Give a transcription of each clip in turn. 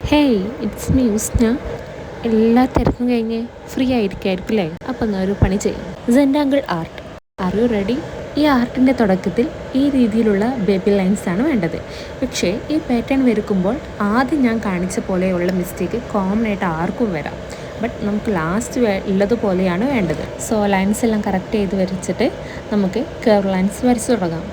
Hey, it's me Usna. എല്ലാ തിരക്കും കഴിഞ്ഞ് ഫ്രീ ആയിരിക്കും അല്ലേ? അപ്പം ഞാൻ ഒരു പണി ചെയ്യും. സെൻഡാങ്കിൾ ആർട്ട്. Are you ready? ഈ ആർട്ടിൻ്റെ തുടക്കത്തിൽ ഈ രീതിയിലുള്ള ബേബി ലൈൻസ് ആണ് വേണ്ടത്. പക്ഷേ ഈ പാറ്റേൺ വരയ്ക്കുമ്പോൾ ആദ്യം ഞാൻ കാണിച്ച പോലെയുള്ള മിസ്റ്റേക്ക് കോമൺ ആയിട്ട് ആർക്കും വരാം. ബട്ട് നമുക്ക് ലാസ്റ്റ് ഉള്ളതുപോലെയാണ് വേണ്ടത്. സോ ലൈൻസ് എല്ലാം കറക്റ്റ് ചെയ്ത് വരച്ചിട്ട് നമുക്ക് കർവ് ലൈൻസ് വരച്ചു തുടങ്ങാം.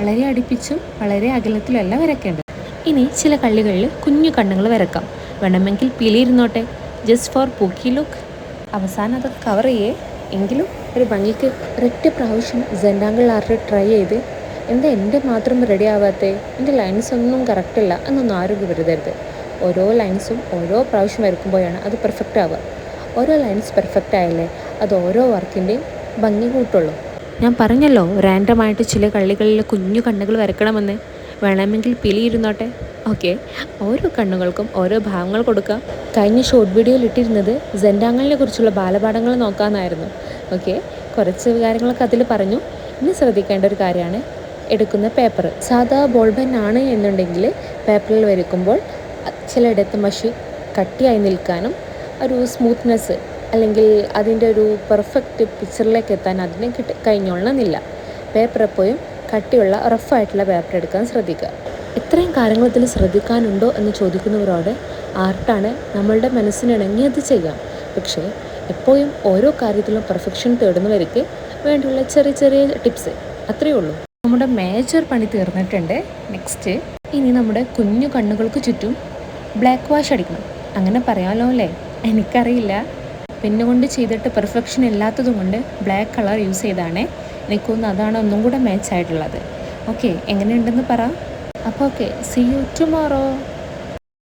വളരെ അടുപ്പിച്ചും വളരെ അകലത്തിലും അല്ല വരയ്ക്കേണ്ടത്. ഇനി ചില കള്ളികളിൽ കുഞ്ഞു കണ്ണുകൾ വരക്കാം. വേണമെങ്കിൽ പിലിയിരുന്നോട്ടെ, ജസ്റ്റ് ഫോർ പൂക്കി ലുക്ക്. അവസാനം അത് കവർ ചെയ്യേ. എങ്കിലും ഒരു ഭംഗിക്ക് ഒരൊറ്റ പ്രാവശ്യം സെൻഡാങ്കിൾ ആർട്ട് ട്രൈ ചെയ്ത് എന്താ എൻ്റെ മാത്രം റെഡി ആവാത്തേ, എൻ്റെ ലൈൻസ് ഒന്നും കറക്റ്റില്ല എന്നൊന്നും ആരും കരുതരുത്. ഓരോ ലൈൻസും ഓരോ പ്രാവശ്യം വരയ്ക്കുമ്പോഴാണ് അത് പെർഫെക്റ്റ് ആവുക. ഓരോ ലൈൻസ് പെർഫെക്റ്റ് ആയാലേ അത് ഓരോ വർക്കിൻ്റെയും ഭംഗി കൂട്ടുള്ളൂ. ഞാൻ പറഞ്ഞല്ലോ റാൻഡമായിട്ട് ചില കള്ളികളിൽ കുഞ്ഞു കണ്ണുകൾ വരക്കണമെന്ന്. വേണമെങ്കിൽ പിലിയിരുന്നോട്ടെ. ഓക്കെ, ഓരോ കണ്ണുകൾക്കും ഓരോ ഭാവങ്ങൾ കൊടുക്കാം. കഴിഞ്ഞ ഷോർട്ട് വീഡിയോയിൽ ഇട്ടിരുന്നത് സെൻഡാങ്കിളിനെ കുറിച്ചുള്ള ബാലപാഠങ്ങൾ നോക്കാമെന്നായിരുന്നു. ഓക്കെ, കുറച്ച് കാര്യങ്ങളൊക്കെ അതിൽ പറഞ്ഞു. ഇനി ശ്രദ്ധിക്കേണ്ട ഒരു കാര്യമാണ് എടുക്കുന്ന പേപ്പർ. സാധാ ബോൾ പെൻ ആണ് എന്നുണ്ടെങ്കിൽ പേപ്പറിൽ വരയ്ക്കുമ്പോൾ ചിലയിടത്ത് മഷി കട്ടിയായി നിൽക്കാനും ഒരു സ്മൂത്ത്നെസ് അല്ലെങ്കിൽ അതിൻ്റെ ഒരു പെർഫെക്റ്റ് പിക്ചറിലേക്ക് എത്താൻ അതിന് കഴിഞ്ഞോളണമെന്നില്ല. പേപ്പർ എപ്പോഴും കട്ടിയുള്ള റഫായിട്ടുള്ള പേപ്പർ എടുക്കാൻ ശ്രദ്ധിക്കുക. ഇത്രയും കാര്യങ്ങൾ ഇതിൽ ശ്രദ്ധിക്കാനുണ്ടോ എന്ന് ചോദിക്കുന്നവരോട് ആർട്ടാണ് നമ്മളുടെ മനസ്സിനിണങ്ങിയത് ചെയ്യാം. പക്ഷേ എപ്പോഴും ഓരോ കാര്യത്തിലും പെർഫെക്ഷൻ തേടുന്നവർക്ക് വേണ്ടിയുള്ള ചെറിയ ചെറിയ ടിപ്സ് അത്രയേ ഉള്ളൂ. നമ്മുടെ മേജർ പണി തീർന്നിട്ടുണ്ട്. നെക്സ്റ്റ് ഇനി നമ്മുടെ കുഞ്ഞു കണ്ണുകൾക്ക് ചുറ്റും ബ്ലാക്ക് വാഷ് അടിക്കണം. അങ്ങനെ പറയാമല്ലോ അല്ലേ? എനിക്കറിയില്ല. പെന്നുകൊണ്ട് ചെയ്തിട്ട് പെർഫെക്ഷൻ ഇല്ലാത്തത് കൊണ്ട് ബ്ലാക്ക് കളർ യൂസ് ചെയ്താണേ. എനിക്കൊന്ന് അതാണ് ഒന്നും കൂടെ മാച്ച് ആയിട്ടുള്ളത്. ഓക്കെ, എങ്ങനെയുണ്ടെന്ന് പറ. അപ്പോൾ ഓക്കെ, സീ യു ടുമോറോ.